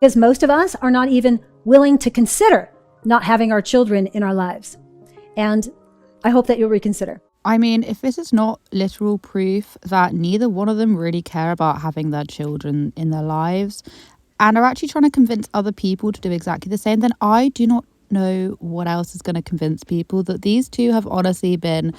Because most of us are not even willing to consider not having our children in our lives. And I hope that you'll reconsider. I mean, if this is not literal proof that neither one of them really care about having their children in their lives and are actually trying to convince other people to do exactly the same, then I do not know what else is going to convince people that these two have honestly been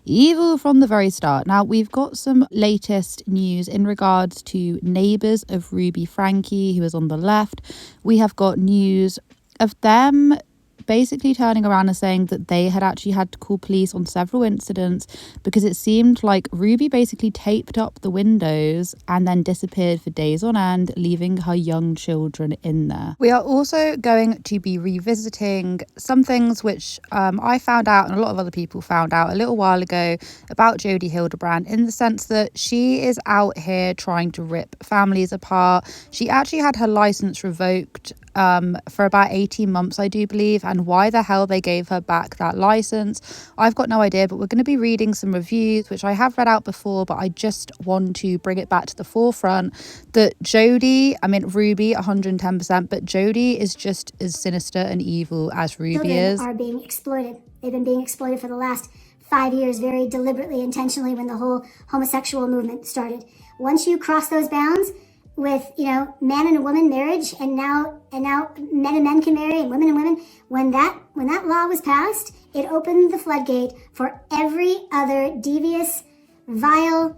evil from the very start. Now, we've got some latest news in regards to neighbours of Ruby Franke, who is on the left. We have got news of them basically turning around and saying that they had actually had to call police on several incidents because it seemed like Ruby basically taped up the windows and then disappeared for days on end, leaving her young children in there. We are also going to be revisiting some things which I found out and a lot of other people found out a little while ago about Jody Hildebrandt, in the sense that she is out here trying to rip families apart. She actually had her license revoked for about 18 months, I do believe, and why the hell they gave her back that license, I've got no idea. But we're going to be reading some reviews which I have read out before, but I just want to bring it back to the forefront that Jody, I mean Ruby 110%, but Jody is just as sinister and evil as Ruby Children is. are being exploited. They've been being exploited for the last 5 years, very deliberately, intentionally, when the whole homosexual movement started. Once you cross those bounds with, man and a woman marriage, and now men and men can marry and women, when that law was passed, it opened the floodgate for every other devious, vile,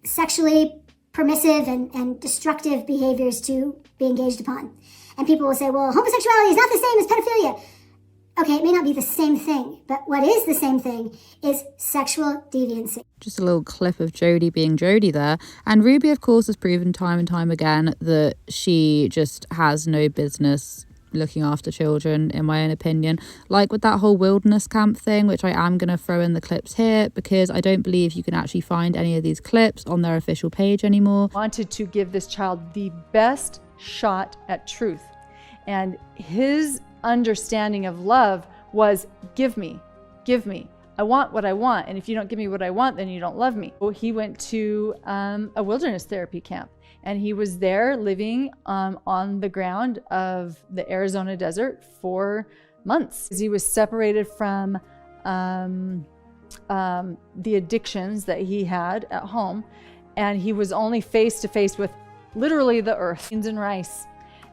sexually permissive and destructive behaviors to be engaged upon. And people will say, well, homosexuality is not the same as pedophilia. Okay, it may not be the same thing, but what is the same thing is sexual deviancy. Just a little clip of Jody being Jody there. And Ruby, of course, has proven time and time again that she just has no business looking after children, in my own opinion. Like with that whole wilderness camp thing, which I am going to throw in the clips here because I don't believe you can actually find any of these clips on their official page anymore. Wanted to give this child the best shot at truth. And his understanding of love was give me. I want what I want. And if you don't give me what I want, then you don't love me. He went to a wilderness therapy camp, and he was there living on the ground of the Arizona desert for months. He was separated from the addictions that he had at home, and he was only face to face with literally the earth, beans and rice.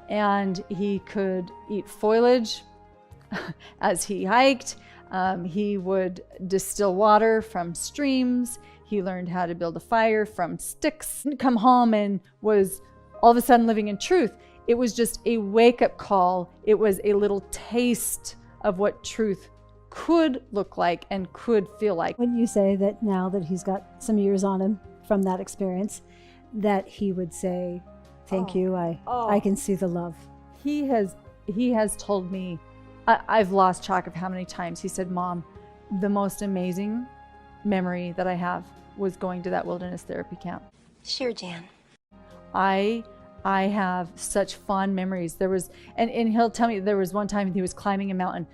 And he could eat foliage as he hiked. He would distill water from streams. He learned how to build a fire from sticks. He'd come home and was all of a sudden living in truth. It was just a wake-up call. It was a little taste of what truth could look like and could feel like. Wouldn't you say that now that he's got some years on him from that experience, that he would say, thank you, I can see the love? He has told me, I've lost track of how many times he said, Mom, the most amazing memory that I have was going to that wilderness therapy camp. Sure, Jan. I have such fond memories. There was, and he'll tell me there was one time he was climbing a mountain,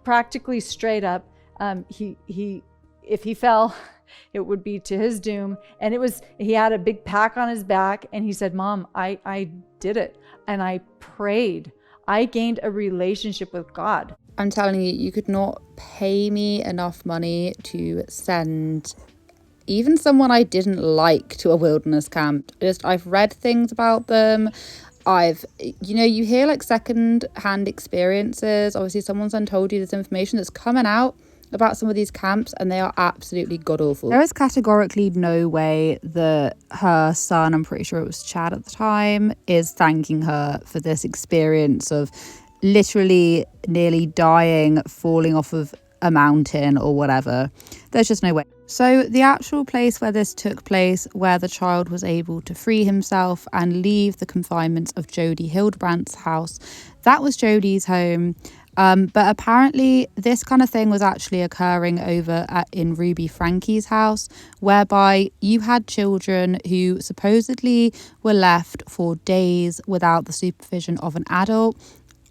practically straight up. If he fell, it would be to his doom. And he had a big pack on his back, and he said, Mom, I did it. And I prayed. I gained a relationship with God. I'm telling you, you could not pay me enough money to send even someone I didn't like to a wilderness camp. I've read things about them. You hear like second-hand experiences. Obviously, someone's told you this information that's coming out about some of these camps, and they are absolutely god-awful. There is categorically no way that her son, I'm pretty sure it was Chad at the time, is thanking her for this experience of literally nearly dying, falling off of a mountain or whatever. There's just no way. So the actual place where this took place, where the child was able to free himself and leave the confinements of Jody Hildebrandt's house, that was Jody's home. But apparently this kind of thing was actually occurring over in Ruby Franke's house, whereby you had children who supposedly were left for days without the supervision of an adult.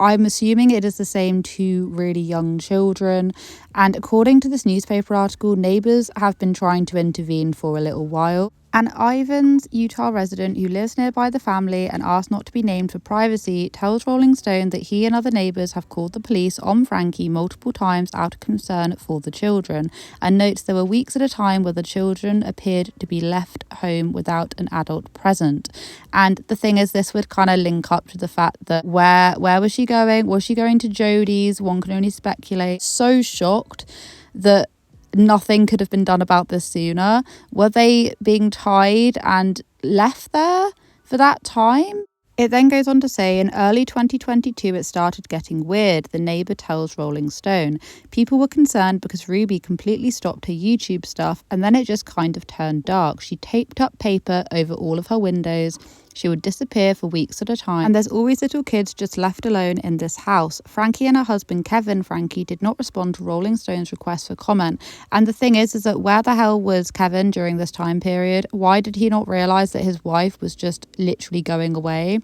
I'm assuming it is the same to really young children. And according to this newspaper article, neighbours have been trying to intervene for a little while. An Ivins, Utah resident who lives nearby the family and asked not to be named for privacy tells Rolling Stone that he and other neighbours have called the police on Franke multiple times out of concern for the children, and notes there were weeks at a time where the children appeared to be left home without an adult present. And the thing is, this would kind of link up to the fact that where was she going? Was she going to Jody's? One can only speculate. So shocked that nothing could have been done about this sooner. Were they being tied and left there for that time? It then goes on to say, in early 2022, it started getting weird, the neighbour tells Rolling Stone. People were concerned because Ruby completely stopped her YouTube stuff, and then it just kind of turned dark. She taped up paper over all of her windows. She would disappear for weeks at a time, and there's always little kids just left alone in this house. Franke and her husband Kevin Franke did not respond to Rolling Stone's request for comment. And the thing is that where the hell was Kevin during this time period? Why did he not realise that his wife was just literally going away?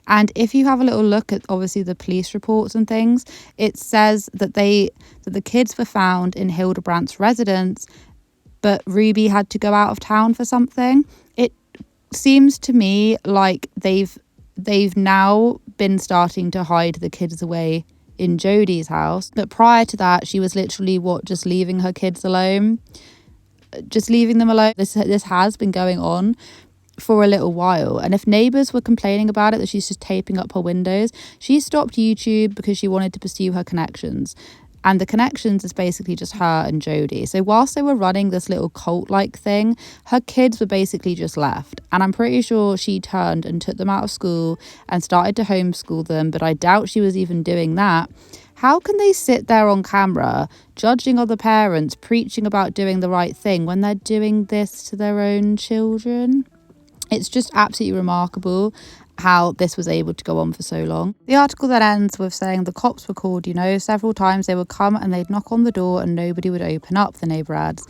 And if you have a little look at obviously the police reports and things, it says that the kids were found in Hildebrandt's residence, but Ruby had to go out of town for something. It seems to me like they've now been starting to hide the kids away in Jody's house, but prior to that she was literally just leaving her kids alone, just leaving them alone. This has been going on for a little while, and if neighbours were complaining about it, that she's just taping up her windows, she stopped YouTube because she wanted to pursue her connections. And the connections is basically just her and Jody. So whilst they were running this little cult-like thing, her kids were basically just left. And I'm pretty sure she turned and took them out of school and started to homeschool them, but I doubt she was even doing that. How can they sit there on camera, judging other parents, preaching about doing the right thing when they're doing this to their own children? It's just absolutely remarkable how this was able to go on for so long. The article then ends with saying the cops were called, several times. They would come and they'd knock on the door and nobody would open up, the neighbour adds.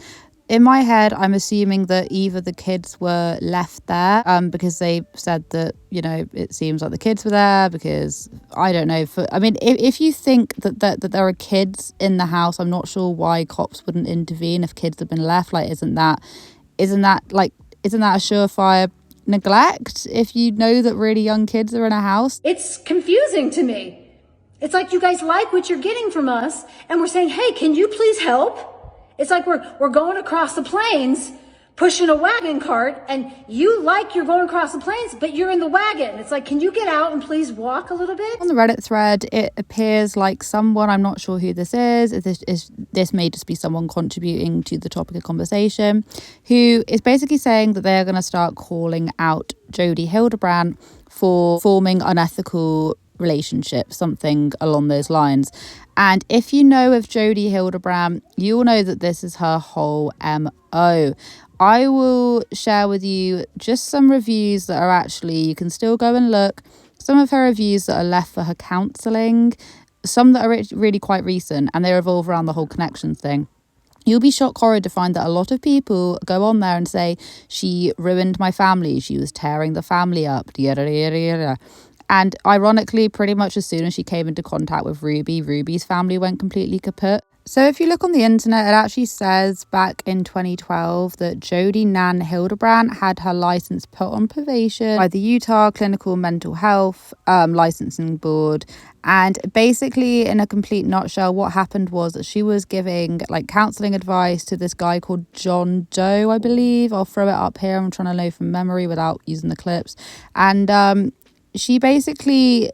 In my head, I'm assuming that either the kids were left there because they said that, it seems like the kids were there because, I don't know. If you think that there are kids in the house, I'm not sure why cops wouldn't intervene if kids have been left. Like, isn't that a surefire neglect if you know that really young kids are in a house? It's confusing to me. It's like you guys like what you're getting from us and we're saying, hey, can you please help? It's like we're going across the plains pushing a wagon cart and you like you're going across the plains, but you're in the wagon. It's like, can you get out and please walk a little bit? On the Reddit thread, it appears like someone, I'm not sure who this is, this may just be someone contributing to the topic of conversation, who is basically saying that they're going to start calling out Jody Hildebrandt for forming unethical relationships, something along those lines. And if you know of Jody Hildebrandt, you'll know that this is her whole MO. I will share with you just some reviews that are actually, you can still go and look, some of her reviews that are left for her counselling, some that are really quite recent, and they revolve around the whole connections thing. You'll be shocked horror to find that a lot of people go on there and say, she ruined my family, she was tearing the family up, yada, yada, yada. And ironically, pretty much as soon as she came into contact with Ruby's family went completely kaput. So if you look on the internet, it actually says back in 2012 that Jody Nan Hildebrandt had her license put on probation by the Utah Clinical Mental Health Licensing Board. And basically, in a complete nutshell, what happened was that she was giving counselling advice to this guy called John Doe, I believe. I'll throw it up here. I'm trying to know from memory without using the clips. And she basically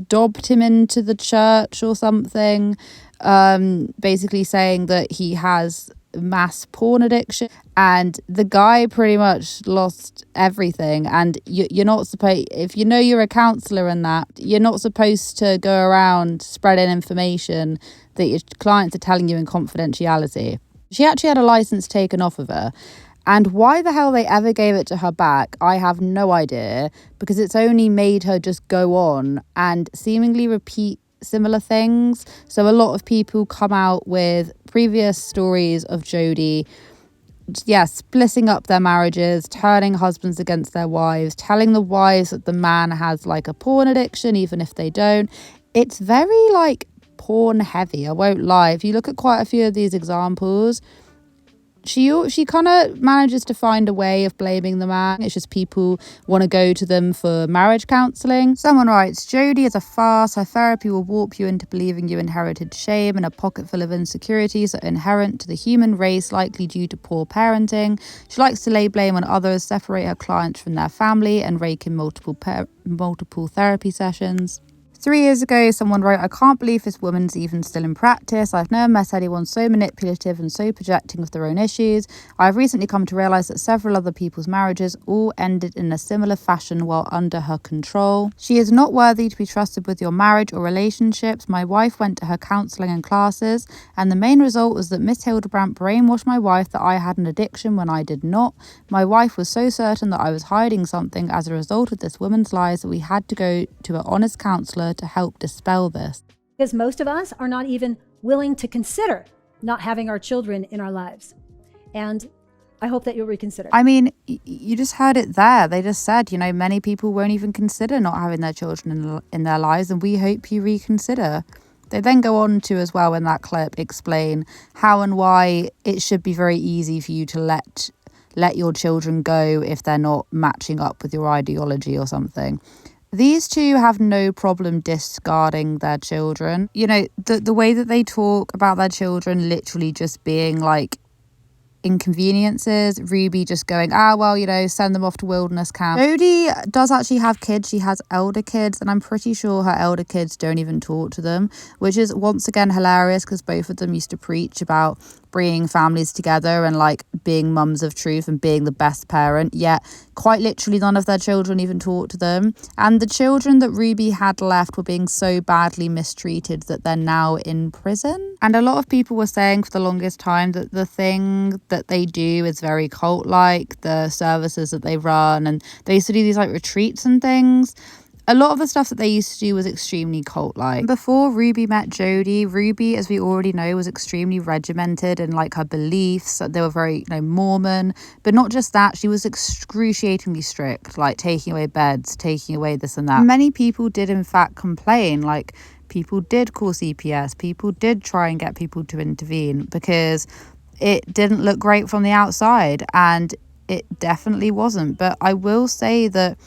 dobbed him into the church or something, basically saying that he has mass porn addiction, and the guy pretty much lost everything. And you're not supposed, if you know you're a counsellor and that, you're not supposed to go around spreading information that your clients are telling you in confidentiality. She actually had a license taken off of her. And why the hell they ever gave it to her back, I have no idea, because it's only made her just go on and seemingly repeat similar things. So a lot of people come out with previous stories of Jody, splitting up their marriages, turning husbands against their wives, telling the wives that the man has a porn addiction, even if they don't. It's very porn heavy, I won't lie. If you look at quite a few of these examples, She kind of manages to find a way of blaming the man. It's just people want to go to them for marriage counselling. Someone writes, Jody is a farce. Her therapy will warp you into believing you inherited shame and a pocket full of insecurities that are inherent to the human race, likely due to poor parenting. She likes to lay blame on others, separate her clients from their family, and rake in multiple therapy sessions. 3 years ago, someone wrote, I can't believe this woman's even still in practice. I've never met anyone so manipulative and so projecting of their own issues. I've recently come to realise that several other people's marriages all ended in a similar fashion while under her control. She is not worthy to be trusted with your marriage or relationships. My wife went to her counselling and classes, and the main result was that Miss Hildebrandt brainwashed my wife that I had an addiction when I did not. My wife was so certain that I was hiding something as a result of this woman's lies that we had to go to an honest counsellor to help dispel this. Because most of us are not even willing to consider not having our children in our lives. And I hope that you'll reconsider. I mean, you just heard it there. They just said, you know, many people won't even consider not having their children in their lives, and we hope you reconsider. They then go on to, as well in that clip, explain how and why it should be very easy for you to let your children go if they're not matching up with your ideology or something. These two have no problem discarding their children. You know, the way that they talk about their children literally just being like inconveniences. Ruby just going, well, you know, send them off to wilderness camp. Jody does actually have kids. She has elder kids, and I'm pretty sure her elder kids don't even talk to them, which is once again hilarious because both of them used to preach about bringing families together and like being mums of truth and being the best parent, yet quite literally none of their children even talk to them. And the children that Ruby had left were being so badly mistreated that they're now in prison. And a lot of people were saying for the longest time that the thing that they do is very cult-like, the services that they run, and they used to do these like retreats and things. A lot of the stuff that they used to do was extremely cult-like. Before Ruby met Jody, Ruby, as we already know, was extremely regimented in like her beliefs. They were very, you know, Mormon. But not just that, she was excruciatingly strict, like taking away beds, taking away this and that. Many people did in fact complain, like people did call CPS, people did try and get people to intervene because it didn't look great from the outside, and it definitely wasn't. But I will say that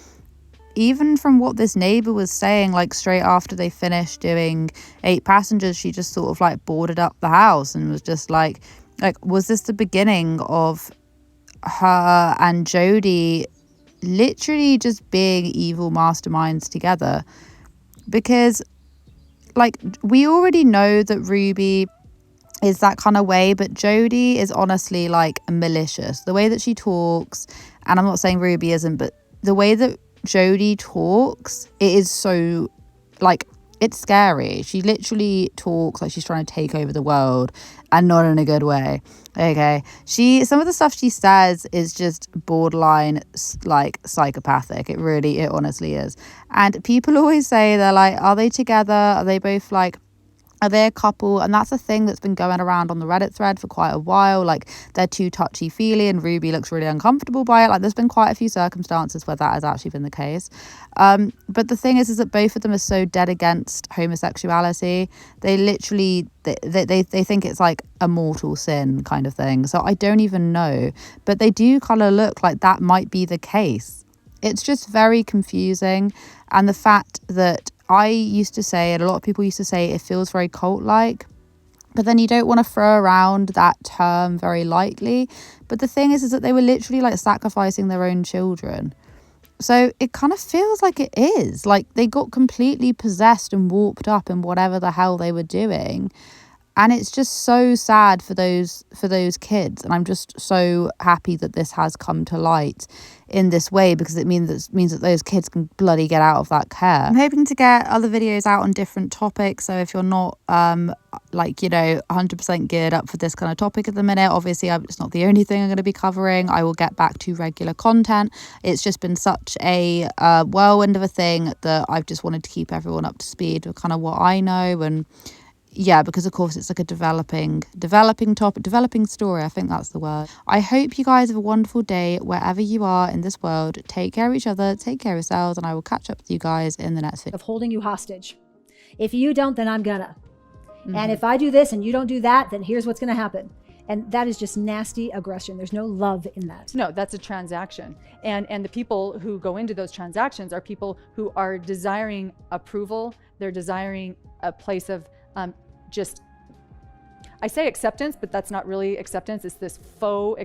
even from what this neighbour was saying, like straight after they finished doing 8 passengers, she just sort of like boarded up the house and was just like, was this the beginning of her and Jody literally just being evil masterminds together? Because like we already know that Ruby is that kind of way, but Jody is honestly like malicious. The way that she talks, and I'm not saying Ruby isn't, but the way that Jody talks, it is so like, it's scary. She literally talks like she's trying to take over the world, and not in a good way. Okay, some of the stuff she says is just borderline like psychopathic. It honestly is. And people always say, they're like, are they together? Are they both like, are they a couple? And that's a thing that's been going around on the Reddit thread for quite a while. Like, they're too touchy-feely and Ruby looks really uncomfortable by it. Like, there's been quite a few circumstances where that has actually been the case. But the thing is that both of them are so dead against homosexuality. They literally, they think it's like a mortal sin kind of thing. So I don't even know. But they do kind of look like that might be the case. It's just very confusing. And the fact that I used to say, and a lot of people used to say, it feels very cult-like, but then you don't want to throw around that term very lightly. But the thing is that they were literally like sacrificing their own children. So it kind of feels like it is. Like they got completely possessed and warped up in whatever the hell they were doing. And it's just so sad for those kids. And I'm just so happy that this has come to light in this way, because it means that those kids can bloody get out of that care. I'm hoping to get other videos out on different topics. So if you're not 100% geared up for this kind of topic at the minute, obviously it's not the only thing I'm going to be covering. I will get back to regular content. It's just been such a whirlwind of a thing that I've just wanted to keep everyone up to speed with kind of what I know. And yeah, because of course it's like a developing topic, developing story. I think that's the word. I hope you guys have a wonderful day wherever you are in this world. Take care of each other, take care of yourselves, and I will catch up with you guys in the next video. Of holding you hostage. If you don't, then I'm gonna. And if I do this and you don't do that, then here's what's gonna happen. And that is just nasty aggression. There's no love in that. No, that's a transaction. And the people who go into those transactions are people who are desiring approval. They're desiring a place of I say acceptance, but that's not really acceptance. It's this faux